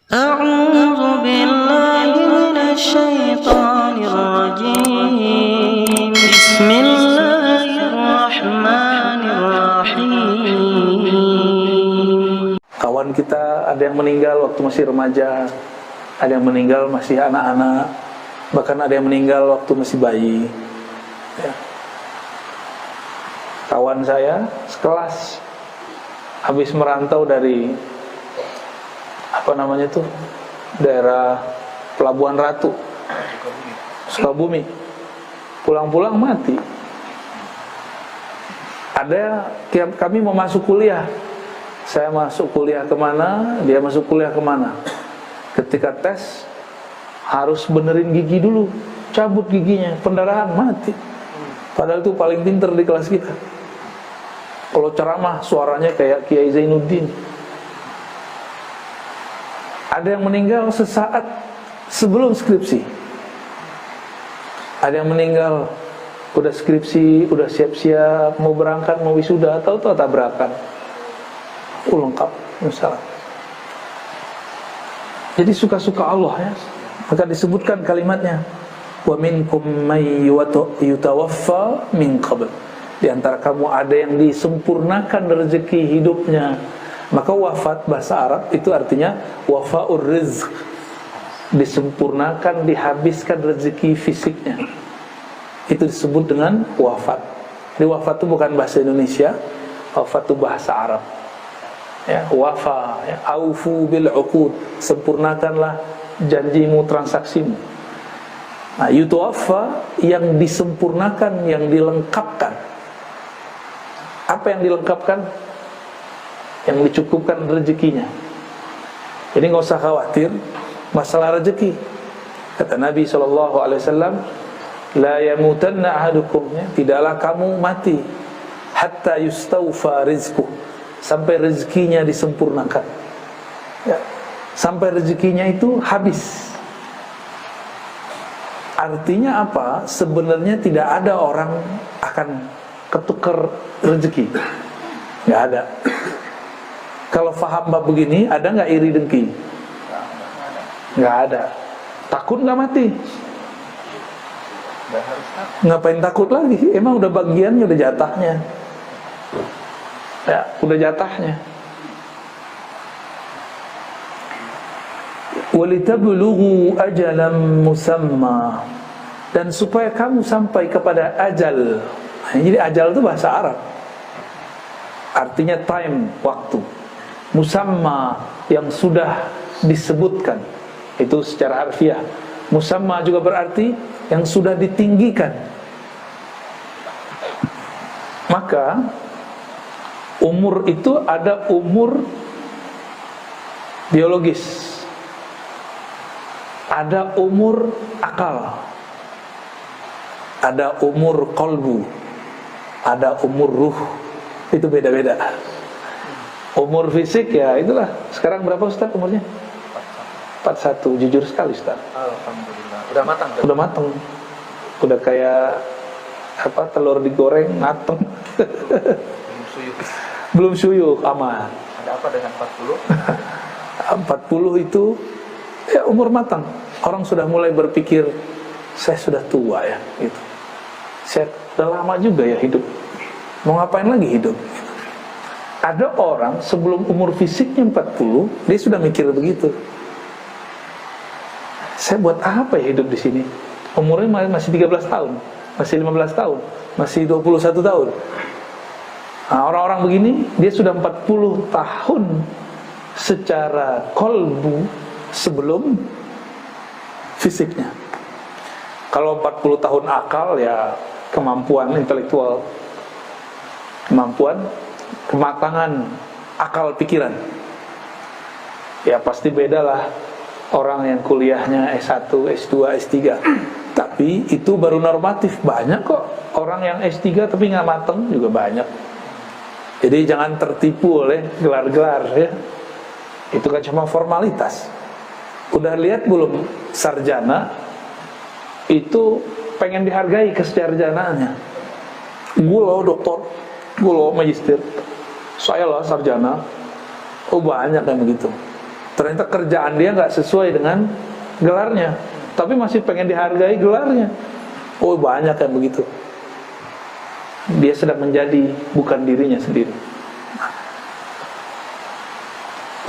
أعوذ بالله من الشيطان الرجيم بسم الله الرحمن الرحيم. Kawan kita ada yang meninggal waktu masih remaja, ada yang meninggal masih anak-anak, bahkan ada yang meninggal waktu masih bayi ya. Kawan saya sekelas habis merantau dari daerah Pelabuhan Ratu, Sukabumi, pulang-pulang mati. Kami mau masuk kuliah, saya masuk kuliah kemana, dia masuk kuliah kemana. Ketika tes harus benerin gigi dulu, cabut giginya, pendarahan, mati. Padahal itu paling pinter di kelas kita. Kalau ceramah suaranya kayak Kiai Zainuddin. Ada yang meninggal sesaat sebelum skripsi. Ada yang meninggal udah skripsi, udah siap-siap mau berangkat, mau wisuda, tahu-tahu tabrakan. Lengkap misalnya. Jadi suka-suka Allah ya. Maka disebutkan kalimatnya, wa minkum may yutawaffa min qabl. Di antara kamu ada yang disempurnakan rezeki hidupnya. Maka wafat bahasa Arab itu artinya wafaur rizq, disempurnakan, dihabiskan rezeki fisiknya. Itu disebut dengan wafat. Di wafat itu bukan bahasa Indonesia, wafat itu bahasa Arab. Ya, wafa, ya, aufu bil uqud, sempurnakanlah janjimu, transaksimu. Nah, yutawaffa yang disempurnakan, yang dilengkapkan. Apa yang dilengkapkan? Yang dicukupkan rezekinya. Jadi nggak usah khawatir masalah rezeki. Kata Nabi SAW, la yamutanna ahadukum, ya, tidaklah kamu mati hatta yustawfa rizquh, sampai rezekinya disempurnakan ya. Sampai rezekinya itu habis. Artinya apa? Sebenarnya tidak ada orang akan ketukar rezeki, nggak ada. Kalau faham bab begini, ada nggak iri dengki? Nggak ada. Takut nggak mati? Ngapain takut lagi? Emang udah bagiannya, udah jatahnya. Ya, udah jatahnya. Walitablugu ajalan musamma, dan supaya kamu sampai kepada ajal. Jadi ajal itu bahasa Arab, artinya time, waktu. Musamma yang sudah disebutkan, itu secara harfiah. Musamma juga berarti yang sudah ditinggikan. Maka umur itu ada umur biologis, ada umur akal, ada umur qalbu, ada umur ruh. Itu beda-beda. Umur fisik ya itulah. Sekarang berapa Ustaz umurnya? 41. Jujur sekali Ustaz. Alhamdulillah. Udah matang kan? Udah matang. Udah kayak telur digoreng matang. Belum suyuk. Belum suyuk, aman. Ada apa dengan 40? 40 itu ya umur matang. Orang sudah mulai berpikir, saya sudah tua ya gitu. Saya udah lama juga ya hidup. Mau ngapain lagi hidup? Ada orang sebelum umur fisiknya 40, dia sudah mikir begitu. Saya buat apa ya hidup di sini? Umurnya masih 13 tahun, masih 15 tahun, masih 21 tahun. Nah, orang-orang begini, dia sudah 40 tahun secara kolbu sebelum fisiknya. Kalau 40 tahun akal ya kemampuan intelektual, kemampuan kematangan akal pikiran. Ya pasti bedalah orang yang kuliahnya S1, S2, S3. Tapi itu baru normatif. Banyak kok orang yang S3 tapi nggak mateng juga banyak. Jadi jangan tertipu oleh gelar-gelar ya. Itu kan cuma formalitas. Udah lihat belum sarjana itu pengen dihargai kesarjanaannya. Gue loh doktor, gue loh magister, saya lah sarjana. Oh banyak yang begitu. Ternyata kerjaan dia nggak sesuai dengan gelarnya, tapi masih pengen dihargai gelarnya. Oh, banyak yang begitu. Dia sedang menjadi bukan dirinya sendiri.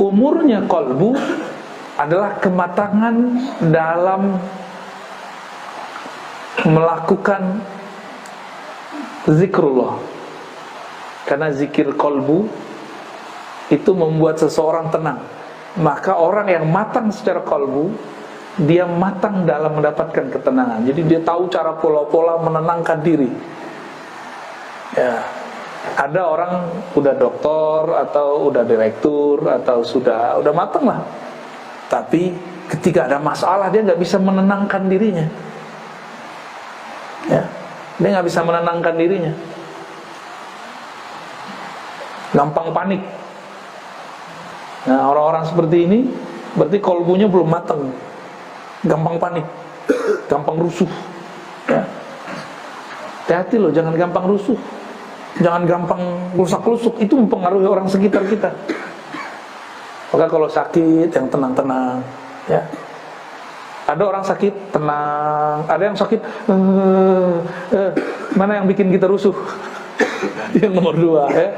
Umurnya qalbu adalah kematangan dalam melakukan zikrullah. Karena zikir qalbu itu membuat seseorang tenang. Maka orang yang matang secara qalbu, dia matang dalam mendapatkan ketenangan. Jadi dia tahu cara pola-pola menenangkan diri. Ya, ada orang udah doktor atau udah direktur atau sudah matang lah, tapi ketika ada masalah dia nggak bisa menenangkan dirinya. Ya, dia nggak bisa menenangkan dirinya. Gampang panik. Nah, orang-orang seperti ini berarti kolbunya belum matang. Gampang panik, gampang rusuh. Ya. Hati-hati loh, jangan gampang rusuh, jangan gampang rusak-rusuk. Itu mempengaruhi orang sekitar kita. Maka kalau sakit, yang tenang-tenang. Ya. Ada orang sakit tenang, ada yang sakit mana yang bikin kita rusuh? Yang nomor 2 ya.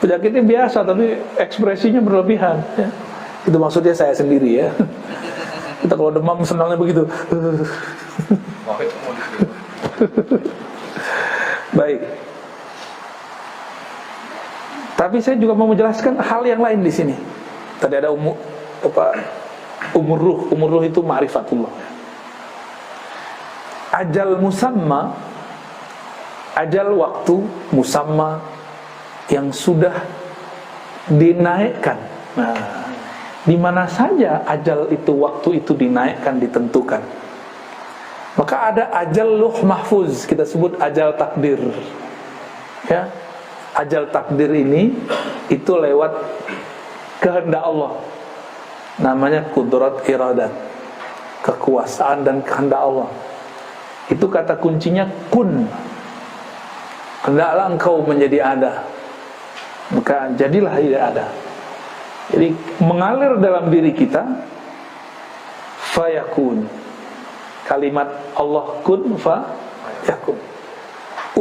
Penyakitnya biasa tapi ekspresinya berlebihan ya. Itu maksudnya saya sendiri ya. Kita kalau demam senangnya begitu. Baik. Tapi saya juga mau menjelaskan hal yang lain di sini. Tadi ada umur ruh. Umur ruh itu ma'rifatullah. Ajal musamma, ajal waktu musamma yang sudah dinaikkan. Nah, di mana saja ajal itu, waktu itu dinaikkan, ditentukan. Maka ada ajal luh mahfuz, kita sebut ajal takdir. Ya, ajal takdir ini itu lewat kehendak Allah. Namanya kudrat iradat, kekuasaan dan kehendak Allah. Itu kata kuncinya kun. Hendaklah engkau menjadi ada, maka jadilah tidak ada. Jadi mengalir dalam diri kita fayakun. Kalimat Allah kun fayakun.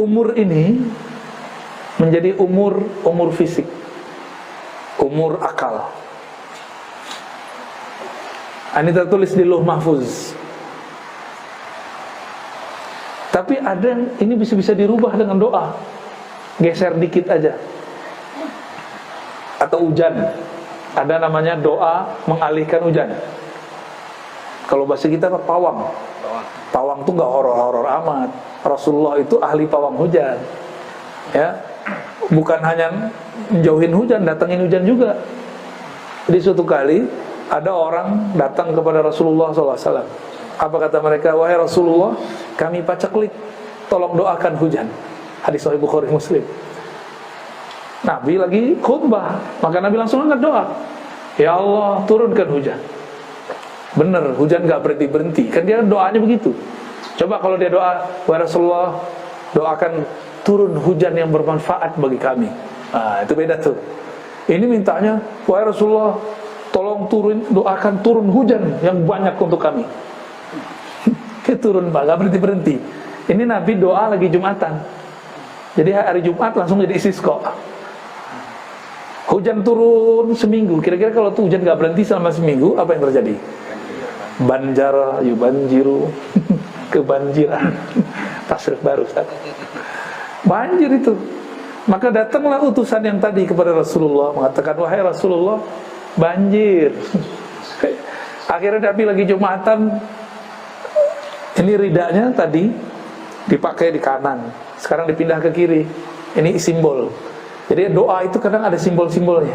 Umur ini menjadi umur fisik, umur akal. Ini tertulis di Lauh Mahfuz. Tapi ada yang ini bisa dirubah dengan doa. Geser dikit aja. Atau hujan. Ada namanya doa mengalihkan hujan. Kalau bahasa kita pawang. Pawang tuh gak horor-horor amat. Rasulullah itu ahli pawang hujan. Ya, bukan hanya menjauhin hujan, datangin hujan juga. Di suatu kali ada orang datang kepada Rasulullah SAW. Apa kata mereka? Wahai Rasulullah, kami paceklik, tolong doakan hujan. Hadis Sahih Bukhari Muslim. Nabi lagi khutbah, maka Nabi langsung angkat doa. Ya Allah, turunkan hujan. Bener, hujan gak berhenti-berhenti. Kan dia doanya begitu. Coba kalau dia doa, wahai Rasulullah, doakan turun hujan yang bermanfaat bagi kami. Nah, itu beda tuh. Ini mintanya, wahai Rasulullah, tolong doakan turun hujan yang banyak untuk kami. Turun, Pak, gak berhenti-berhenti. Ini Nabi doa lagi Jumatan. Jadi hari Jumat langsung jadi istisqa. Hujan turun seminggu. Kira-kira kalau tuh hujan gak berhenti selama seminggu, apa yang terjadi? Banjara yubanjiru. Kebanjiran. Tasrif baru, Ustaz. Banjir itu. Maka datanglah utusan yang tadi kepada Rasulullah, mengatakan, wahai Rasulullah, banjir. Akhirnya Nabi lagi Jumatan. Ini ridanya tadi dipakai di kanan, sekarang dipindah ke kiri. Ini simbol. Jadi doa itu kadang ada simbol-simbolnya.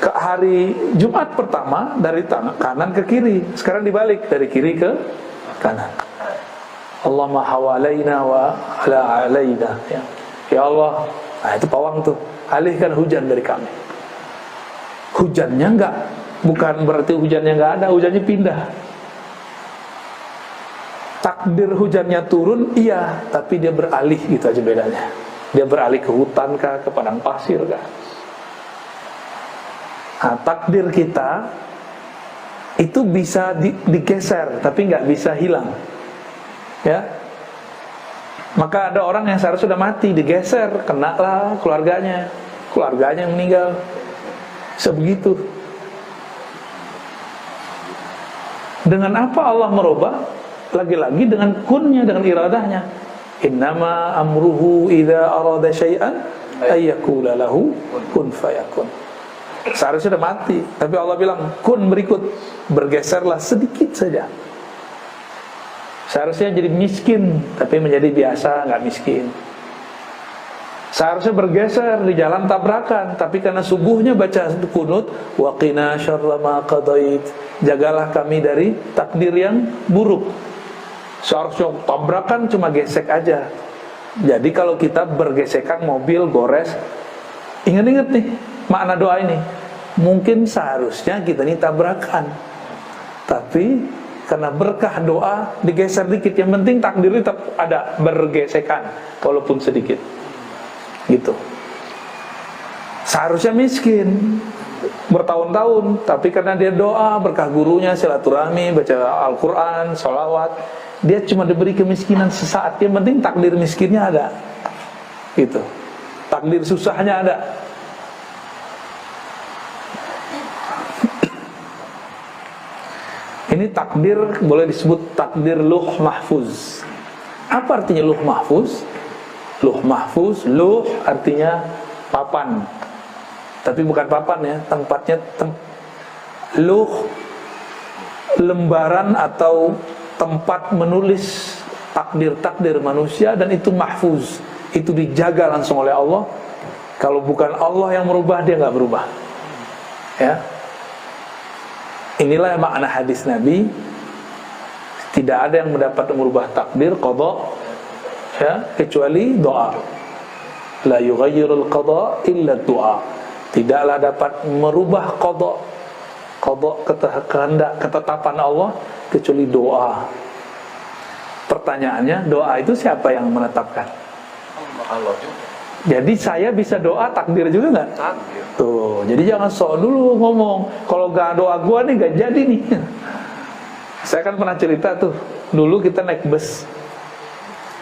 Ke hari Jumat pertama dari kanan ke kiri, sekarang dibalik dari kiri ke kanan. Allahumma hawalaina wa ala alaina. Ya Allah, nah itu pawang tuh, alihkan hujan dari kami. Hujannya bukan berarti hujannya enggak ada, hujannya pindah. Takdir hujannya turun, iya, tapi dia beralih, gitu aja bedanya. Dia beralih ke hutan kah, ke padang pasir kah. Nah, takdir kita itu bisa digeser, tapi nggak bisa hilang. Ya, maka ada orang yang seharusnya sudah mati, digeser, kenalah keluarganya yang meninggal. Sebegitu. Dengan apa Allah merubah? Lagi-lagi dengan kunnya, dengan iradahnya. Innama amruhu idza arada syai'an ayyakula lahu kun fayakun. Seharusnya sudah mati, tapi Allah bilang kun, berikut, bergeserlah sedikit saja. Seharusnya jadi miskin, tapi menjadi biasa, nggak miskin. Seharusnya bergeser di jalan tabrakan, tapi karena subuhnya baca kunut, wa qina syarra ma qadait, jagalah kami dari takdir yang buruk. Seharusnya tabrakan cuma gesek aja. Jadi kalau kita bergesekan mobil gores, ingat-ingat nih makna doa ini. Mungkin seharusnya kita ini tabrakan, tapi karena berkah doa digeser dikit. Yang penting takdir tetap ada, bergesekan walaupun sedikit. Gitu. Seharusnya miskin bertahun-tahun, tapi karena dia doa, berkah gurunya, silaturahmi, baca Al-Quran, sholawat, dia cuma diberi kemiskinan sesaat. Yang penting takdir miskinnya ada. Gitu. Takdir susahnya ada. Ini takdir boleh disebut takdir luh mahfuz. Apa artinya luh mahfuz? Luh mahfuz, luh artinya papan, tapi bukan papan ya, tempatnya luh, lembaran atau tempat menulis takdir-takdir manusia, dan itu mahfuz, itu dijaga langsung oleh Allah. Kalau bukan Allah yang merubah, dia nggak berubah. Ya, inilah makna hadis Nabi. Tidak ada yang mendapat merubah takdir qada, ya, kecuali doa. La yughayyirul qada illa doa. Tidaklah dapat merubah qada kehendak, ketetapan Allah, kecuali doa. Pertanyaannya, doa itu siapa yang menetapkan? Allah juga. Jadi saya bisa doa, takdir juga nggak? Takdir. Tuh, jadi jangan sok dulu ngomong, kalau gak doa gua nih gak jadi nih. Saya kan pernah cerita tuh, dulu kita naik bus.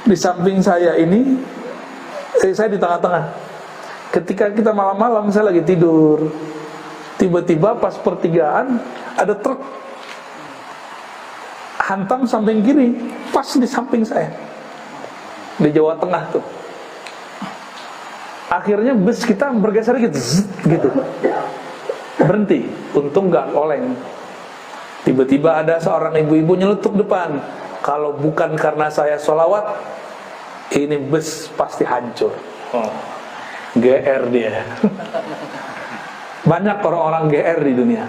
Di samping saya ini, saya di tengah-tengah. Ketika kita malam-malam, saya lagi tidur, tiba-tiba pas pertigaan ada truk hantam samping kiri, pas di samping saya, di Jawa Tengah tuh. Akhirnya bus kita bergeser gitu, gitu, berhenti. Untung gak oleng. Tiba-tiba ada seorang ibu-ibu nyeletuk depan. Kalau bukan karena saya sholawat, ini bus pasti hancur. GR dia. Banyak orang-orang GR di dunia,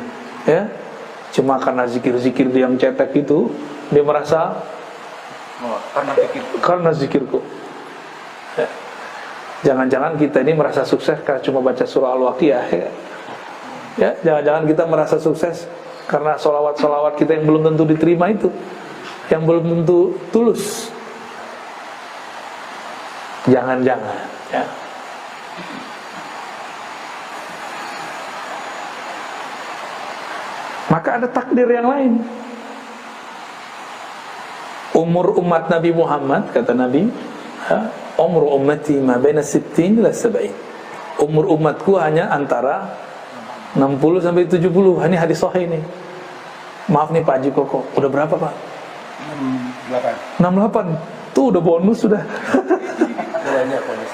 ya. Cuma karena zikir-zikir dia yang cetek itu, dia merasa karena zikirku. Ya. Jangan-jangan kita ini merasa sukses karena cuma baca surah Al-Waqiah, ya. Ya, jangan-jangan kita merasa sukses karena sholawat-sholawat kita yang belum tentu diterima itu, yang belum tentu tulus. Jangan-jangan, ya. Maka ada takdir yang lain. Umur umat Nabi Muhammad, kata Nabi, umur ummati ma baina 60 ila 70. Umur umatku hanya antara 60 sampai 70. Ini hadis sahih nih. Maaf nih Pak Haji Koko, udah berapa Pak? 68. Tuh udah bonus sudah.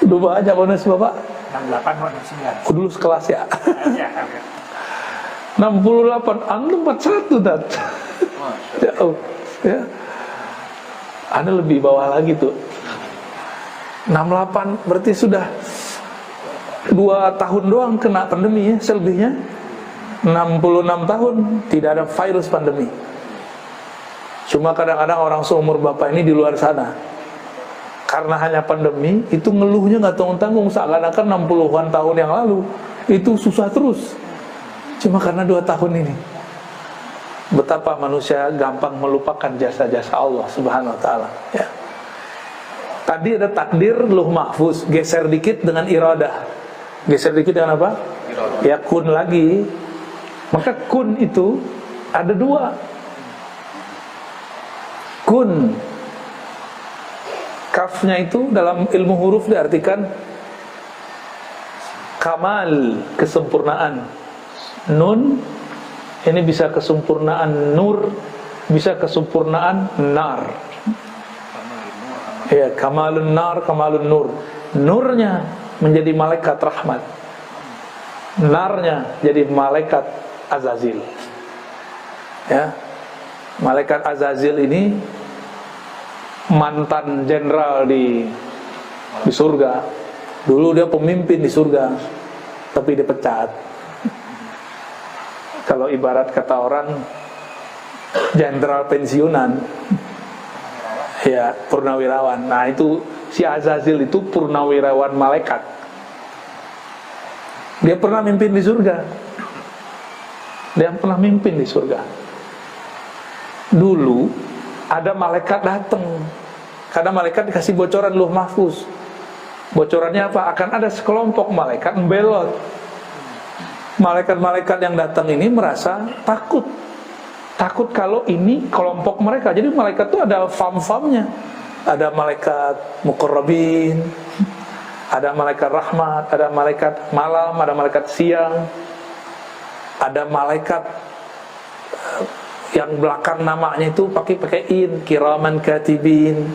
Udah banyak bonus Bapak. 68 bonus 9. Dulu sekelas ya. 68, antum 41 dat. Jauh, ya. Anda lebih bawah lagi tuh. 68 berarti sudah 2 tahun doang kena pandemi ya, selebihnya 66 tahun tidak ada virus pandemi. Cuma kadang-kadang orang seumur Bapak ini di luar sana, karena hanya pandemi itu ngeluhnya nggak tanggung-tanggung, seakan-akan 60-an tahun yang lalu itu susah terus. Cuma karena 2 tahun ini. Betapa manusia gampang melupakan jasa-jasa Allah Subhanahu wa ta'ala, ya. Tadi ada takdir luh mahfuz, geser dikit dengan iradah. Geser dikit dengan apa? Ya kun lagi. Maka kun itu ada dua. Kun, kafnya itu dalam ilmu huruf diartikan kamal, kesempurnaan. Nun ini bisa kesempurnaan nur, bisa kesempurnaan nar. Ya, kamalun nar, kamalun nur. Nurnya menjadi malaikat rahmat, narnya jadi malaikat Azazil. Ya, malaikat Azazil ini mantan jenderal di surga. Dulu dia pemimpin di surga, tapi dipecat. Kalau ibarat kata orang, jenderal pensiunan, ya purnawirawan. Nah itu si Azazil itu purnawirawan malaikat. Dia pernah mimpin di surga. Dia pernah mimpin di surga. Dulu ada malaikat datang, karena malaikat dikasih bocoran Lauh Mahfuz. Bocorannya apa? Akan ada sekelompok malaikat membelot. Malaikat-malaikat yang datang ini merasa takut kalau ini kelompok mereka. Jadi malaikat itu ada fam-famnya. Ada malaikat muqarrabin, ada malaikat rahmat, ada malaikat malam, ada malaikat siang, ada malaikat yang belakang namanya itu pakai in, kiraman katibin,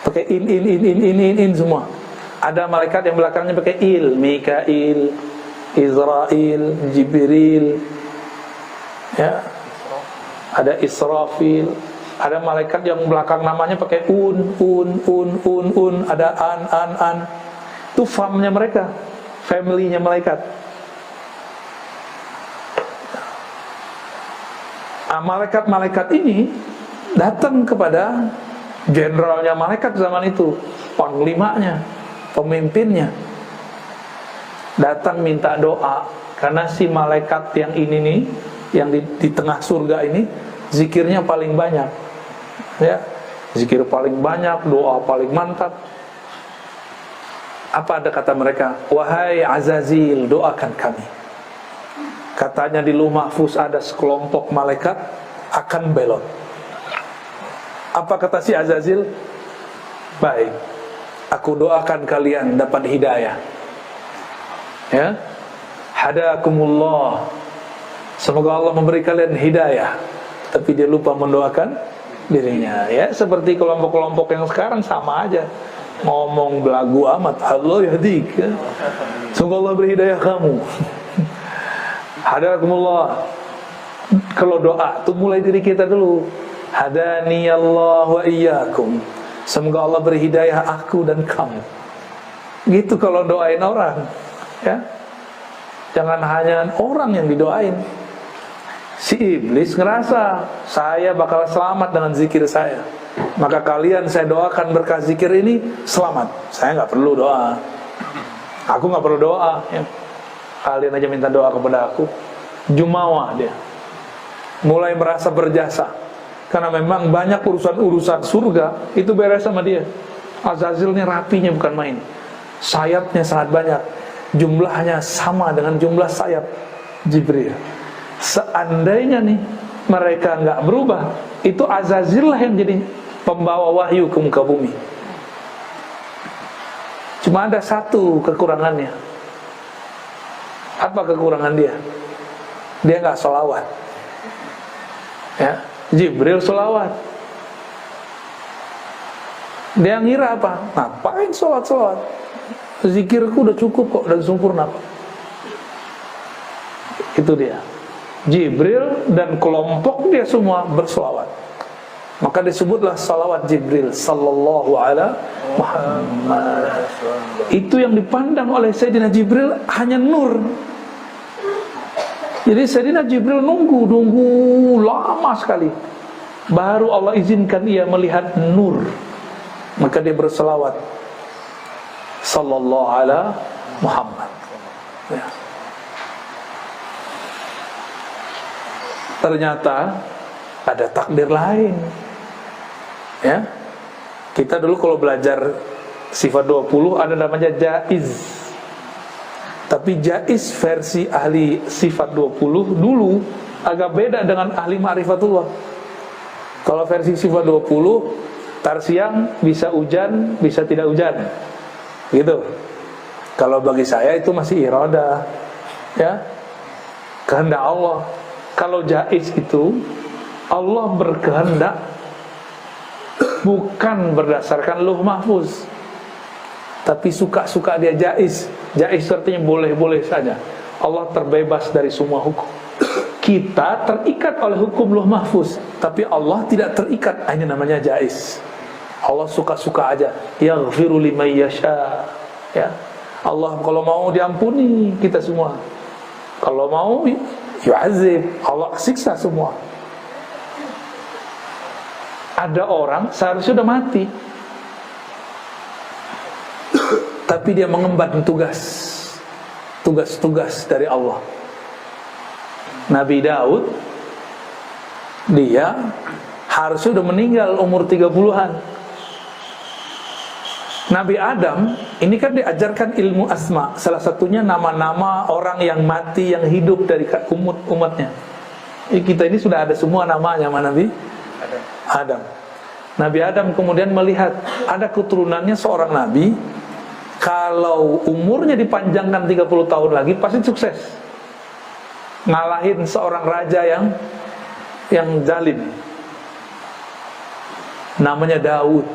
pakai in semua. Ada malaikat yang belakangnya pakai il, Mikail, Israil, Jibril, ya, ada Israfil. Ada malaikat yang belakang namanya pakai un, ada an. Itu famnya mereka, family-nya malaikat. Nah, malaikat-malaikat ini datang kepada jenderalnya malaikat zaman itu, panglimanya, pemimpinnya. Datang minta doa, karena si malaikat yang ini nih, yang di tengah surga ini, zikirnya paling banyak. Ya, zikir paling banyak, doa paling mantap. Apa ada kata mereka? Wahai Azazil, doakan kami. Katanya di Lauh Mahfuz ada sekelompok malaikat akan belot. Apa kata si Azazil? Baik, aku doakan kalian dapat hidayah. Ya, hadakumullah. Semoga Allah memberi kalian hidayah. Tapi dia lupa mendoakan dirinya. Ya, seperti kelompok-kelompok yang sekarang sama aja, ngomong belagu amat. Allah yahdik, ya. Semoga Allah beri hidayah kamu. Hadakumullah. Kalau doa itu mulai diri kita dulu. Hadaniyallah wa iyyakum. Semoga Allah beri hidayah aku dan kamu. Gitu kalau doain orang, ya. Jangan hanya orang yang didoain. Si iblis ngerasa saya bakal selamat dengan zikir saya, maka kalian saya doakan berkah zikir ini selamat. Saya nggak perlu doa. Aku nggak perlu doa, ya. Kalian aja minta doa kepada aku. Jumawa dia mulai merasa berjasa, karena memang banyak urusan surga itu beres sama dia. Azazilnya rapinya bukan main, sayapnya sangat banyak, jumlahnya sama dengan jumlah sayap Jibril. Seandainya nih mereka nggak berubah, itu Azazil lah yang jadi pembawa wahyu ke muka bumi. Cuma ada satu kekurangannya. Apa kekurangan dia? Dia nggak sholawat. Ya, Jibril sholawat. Dia ngira apa? Ngapain sholat? Zikirku udah cukup kok dan sempurna. Itu dia. Jibril dan kelompok dia semua bersolawat. Maka disebutlah salawat Jibril sallallahu alaihi Muhammad. Itu yang dipandang oleh Sayyidina Jibril hanya nur. Jadi Sayyidina Jibril nunggu lama sekali, baru Allah izinkan ia melihat nur. Maka dia berselawat sallallahu alaihi Muhammad, ya. Ternyata ada takdir lain, ya. Kita dulu kalau belajar sifat 20 ada namanya jaiz. Tapi jaiz versi ahli sifat 20 dulu agak beda dengan ahli ma'rifatullah. Kalau versi sifat 20, tar siang bisa hujan, bisa tidak hujan, gitu. Kalau bagi saya itu masih iradah, ya, kehendak Allah. Kalau jaiz itu Allah berkehendak bukan berdasarkan lauh mahfuz, tapi suka-suka dia jaiz. Jaiz artinya boleh-boleh saja. Allah terbebas dari semua hukum. Kita terikat oleh hukum lauh mahfuz, tapi Allah tidak terikat. Ini namanya jaiz. Allah suka-suka aja. Yaghfiru liman yasha. Ya. Allah kalau mau diampuni kita semua. Kalau mau yu'adzib, Allah siksa semua. Ada orang seharusnya sudah mati, tapi dia mengemban tugas-tugas dari Allah. Nabi Daud, dia harusnya sudah meninggal umur 30-an. Nabi Adam, ini kan diajarkan ilmu asma. Salah satunya nama-nama orang yang mati, yang hidup dari umatnya. Kita ini sudah ada semua namanya sama Nabi Adam. Nabi Adam kemudian melihat ada keturunannya seorang nabi, kalau umurnya dipanjangkan 30 tahun lagi pasti sukses, ngalahin seorang raja yang zalim. Namanya Daud.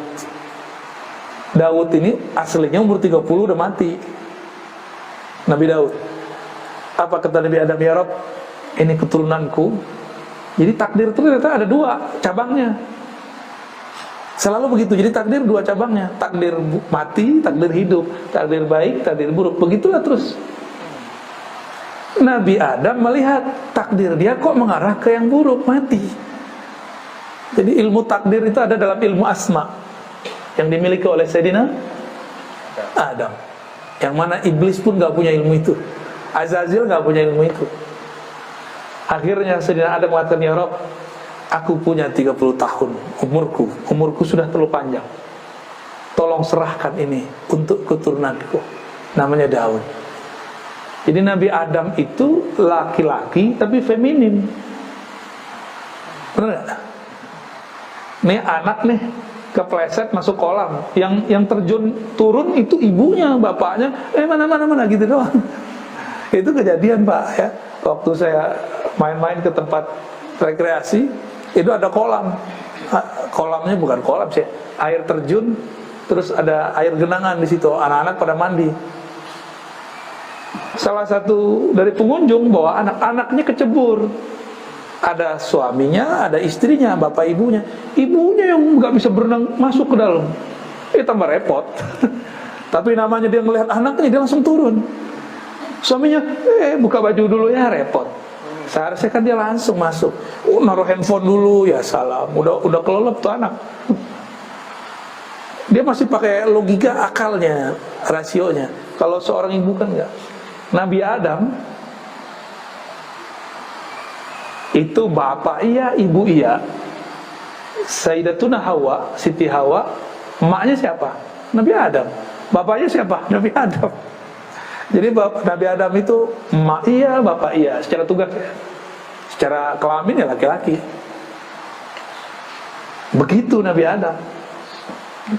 Daud ini aslinya umur 30 udah mati. Nabi Daud. Apa kata Nabi Adam? Ya Rabb, ini keturunanku. Jadi takdir itu ternyata ada dua cabangnya. Selalu begitu. Jadi takdir dua cabangnya. Takdir mati, takdir hidup. Takdir baik, takdir buruk. Begitulah terus. Nabi Adam melihat takdir dia kok mengarah ke yang buruk, mati. Jadi ilmu takdir itu ada dalam ilmu asma yang dimiliki oleh Sayyidina Adam, yang mana iblis pun gak punya ilmu itu. Azazil gak punya ilmu itu. Akhirnya Sayyidina Adam mengatakan, ya Rabb, aku punya 30 tahun umurku sudah terlalu panjang, tolong serahkan ini untuk keturunanku. Namanya Daud. Jadi Nabi Adam itu laki-laki tapi feminin. Benar gak? Nih anak nih kepleset masuk kolam, yang terjun turun itu ibunya, bapaknya mana gitu doang. Itu kejadian Pak ya. Waktu saya main-main ke tempat rekreasi, itu ada kolam. Kolamnya bukan kolam sih, air terjun, terus ada air genangan di situ. Anak-anak pada mandi. Salah satu dari pengunjung bawa anak-anaknya kecebur. Ada suaminya, ada istrinya, bapak ibunya. Ibunya yang nggak bisa berenang masuk ke dalam. Tambah repot. Tapi namanya dia ngelihat anaknya, dia langsung turun. Suaminya, buka baju dulu ya, repot. Seharusnya kan dia langsung masuk. Naruh handphone dulu, ya salam. Udah kelelep tuh anak. Dia masih pakai logika akalnya, rasionya. Kalau seorang ibu kan enggak. Nabi Adam itu bapak iya, ibu iya. Sayyidatuna Hawa, Siti Hawa, emaknya siapa? Nabi Adam. Bapaknya siapa? Nabi Adam. Jadi Nabi Adam itu emak iya, bapak iya, secara tugas ya. Secara kelamin ya laki-laki. Begitu Nabi Adam.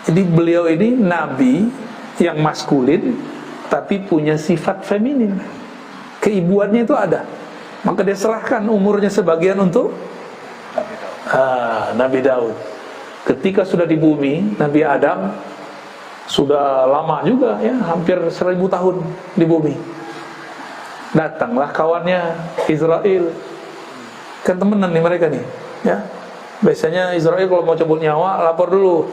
Jadi beliau ini nabi yang maskulin tapi punya sifat feminin. Keibuannya itu ada. Maka dia serahkan umurnya sebagian untuk Nabi Daud. Ketika sudah di bumi, Nabi Adam sudah lama juga ya, hampir 1000 tahun di bumi. Datanglah kawannya Israel. Kan temenan nih mereka nih ya. Biasanya Israel kalau mau cabut nyawa lapor dulu,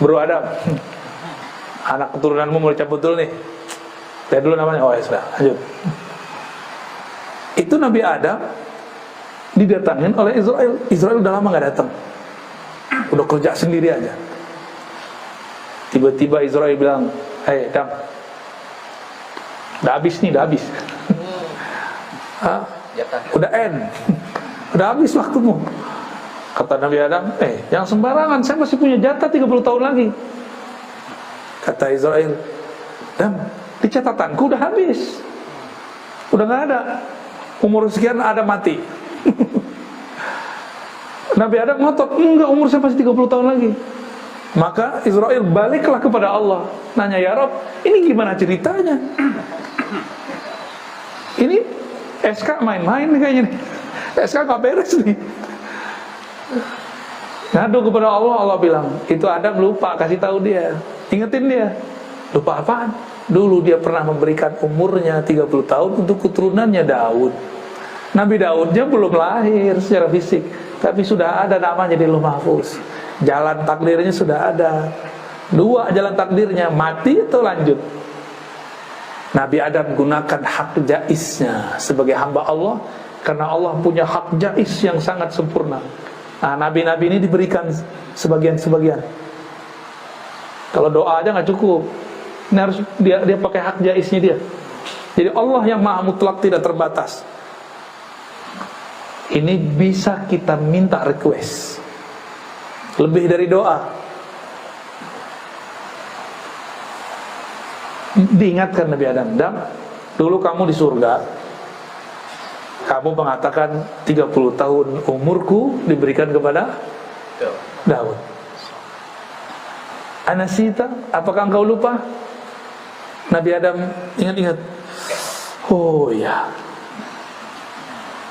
Bro Adam, anak keturunanmu mau dicabut dulu nih. Lihat dulu namanya. Oh ya sudah, lanjut. Itu Nabi Adam didatangin oleh Israel. Israel udah lama gak datang, udah kerja sendiri aja. Tiba-tiba Israel bilang, "Hei Adam, udah habis nih, udah habis." Udah end, udah habis waktumu. Kata Nabi Adam, jangan sembarangan, saya masih punya jatah 30 tahun lagi. Kata Israel, Adam, Di catatanku udah habis, udah nggak ada. Umur sekian Adam mati. Nabi Adam ngotot, enggak, umur saya masih 30 tahun lagi. Maka Israel baliklah kepada Allah, nanya, ya Rob, ini gimana ceritanya? Ini SK main-main kayaknya nih. SK gak beres nih. Ngadu kepada Allah, Allah bilang, itu Adam lupa kasih tahu dia, ingetin dia. Lupa apaan? Dulu dia pernah memberikan umurnya 30 tahun untuk keturunannya Daud. Nabi Daudnya belum lahir secara fisik, tapi sudah ada namanya di Lauh Mahfuz. Jalan takdirnya sudah ada. Dua jalan takdirnya, mati atau lanjut. Nabi Adam gunakan hak jaiznya sebagai hamba Allah, karena Allah punya hak jaiz yang sangat sempurna. Nah, nabi-nabi ini diberikan sebagian-sebagian. Kalau doa aja nggak cukup, ini harus dia pakai hak jaiznya dia. Jadi Allah yang maha mutlak, tidak terbatas. Ini bisa kita minta request lebih dari doa. Diingatkan Nabi Adam, dulu kamu di surga, kamu mengatakan 30 tahun umurku diberikan kepada Daud. Anasita, apakah engkau lupa? Nabi Adam ingat-ingat. Oh ya.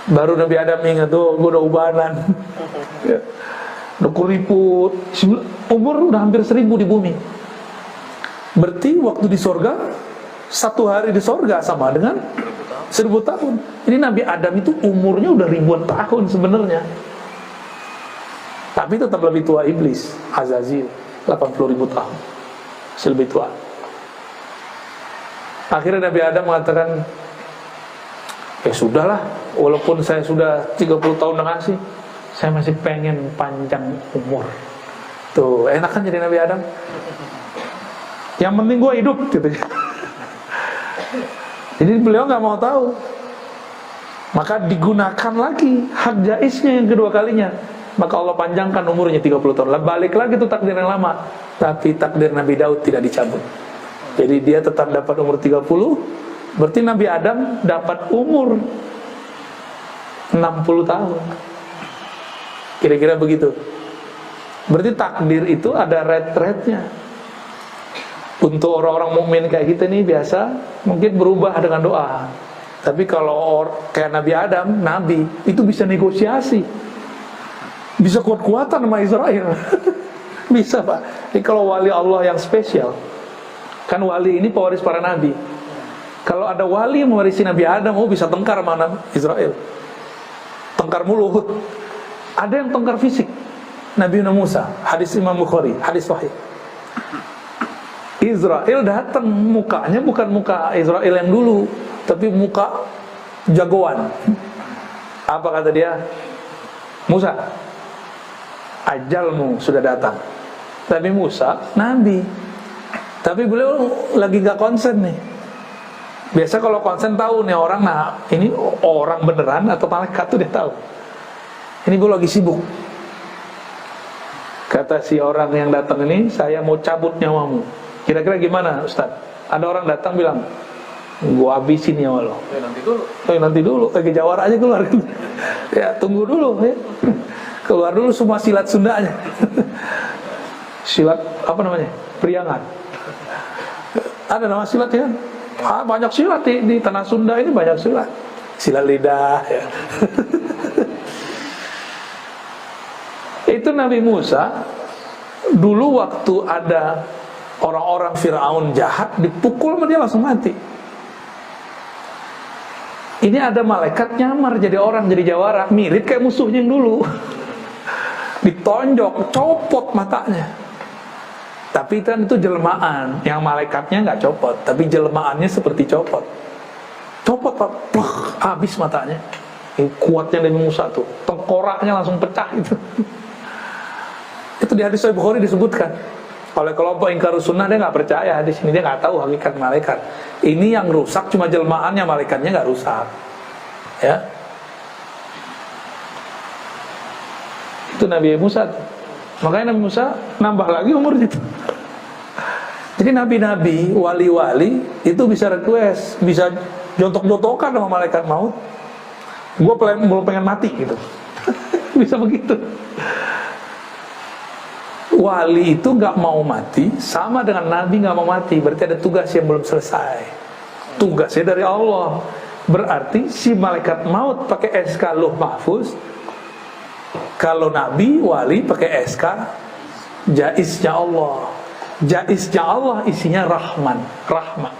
Baru Nabi Adam ingat, oh gue udah ubanan. Ya. Udah kuriput. Umur udah hampir 1000 di bumi. Berarti waktu di sorga, 1 hari di sorga sama dengan 1000 tahun. Jadi Nabi Adam itu umurnya udah ribuan tahun sebenarnya. Tapi tetap lebih tua iblis, Azazil, 80.000 tahun. Masih lebih tua. Akhirnya Nabi Adam mengatakan, sudahlah, walaupun saya sudah 30 tahun ngasih, saya masih pengen panjang umur. Tuh, enak kan jadi Nabi Adam? Yang penting gue hidup gitu. Jadi beliau gak mau tahu. Maka digunakan lagi hak jaiznya yang kedua kalinya. Maka Allah panjangkan umurnya 30 tahun. Balik lagi tuh takdir yang lama. Tapi takdir Nabi Daud tidak dicabut. Jadi dia tetap dapat umur 30. Berarti Nabi Adam dapat umur 60 tahun. Kira-kira begitu. Berarti takdir itu ada rate-rate-nya. Untuk orang-orang mukmin kayak kita nih biasa mungkin berubah dengan doa. Tapi kalau kayak Nabi Adam, Nabi itu bisa negosiasi, bisa kuat-kuatan sama Israel. Bisa Pak. Ini kalau wali Allah yang spesial, kan wali ini pewaris para nabi. Kalau ada wali yang mewarisi Nabi Adam, oh bisa tengkar sama Israel. Tengkar mulut. Ada yang tengkar fisik. Nabi Musa, hadis Imam Bukhari, hadis sahih. Israel datang, mukanya bukan muka Israel yang dulu, tapi muka jagoan. Apa kata dia? Musa, ajalmu sudah datang. Tapi Musa nabi, tapi beliau lagi gak konsen nih. Biasa kalau konsen tahu nih orang, nah ini orang beneran atau malaikat tuh dia tahu. Ini gue lagi sibuk. Kata si orang yang datang ini, saya mau cabut nyawamu. Kira-kira gimana Ustaz? Ada orang datang bilang, gua habisin nyawa lo. Nanti dulu. Lagi jawara aja keluar. Ya tunggu dulu ya. Keluar dulu semua silat Sundanya. Silat apa namanya? Priangan. Ada nama silat ya? Banyak silat di tanah Sunda ini, banyak silat. Silat lidah ya. Itu Nabi Musa dulu waktu ada orang-orang Fir'aun jahat, dipukul sama dia langsung mati. Ini ada malaikat nyamar jadi orang, jadi jawara, mirip kayak musuhnya yang dulu. Ditonjok, copot matanya. Tapi kan itu jelmaan, yang malaikatnya nggak copot, tapi jelmaannya seperti copot. Copot Pak, habis matanya. Ini kuatnya Nabi Musa tuh, tengkoraknya langsung pecah itu. Itu di hadis Sahih Bukhari disebutkan. Oleh kelompok ingkar sunnah, dia nggak percaya di sini, dia nggak tahu hakikat malaikat. Ini yang rusak cuma jelmaannya, malaikatnya nggak rusak. Ya, itu Nabi Musa. Makanya Nabi Musa nambah lagi umurnya itu. Jadi nabi-nabi, wali-wali itu bisa request, bisa jontok-jontokan sama malaikat maut. Gue belum pengen mati gitu. Bisa begitu. Wali itu nggak mau mati, sama dengan nabi nggak mau mati. Berarti ada tugas yang belum selesai. Tugasnya dari Allah. Berarti si malaikat maut pakai SK Lauh Mahfuz. Kalau nabi, wali pakai SK Jaiznya Allah. Jaiznya Allah isinya rahman, rahmat,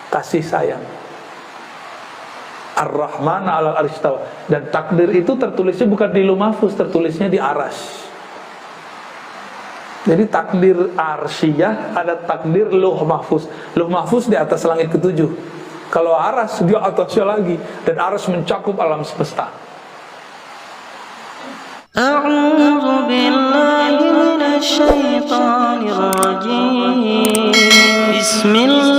kasih sayang. Ar-Rahman 'alal arsy istawa. Dan takdir itu tertulisnya bukan di Lauh Mahfuz, tertulisnya di Arasy. Jadi takdir arsyiyah, ada takdir Lauh Mahfuz. Lauh Mahfuz di atas langit ketujuh. Kalau Aras di atasnya lagi, dan Aras mencakup alam semesta. أعوذ بالله من الشيطان الرجيم بسم الله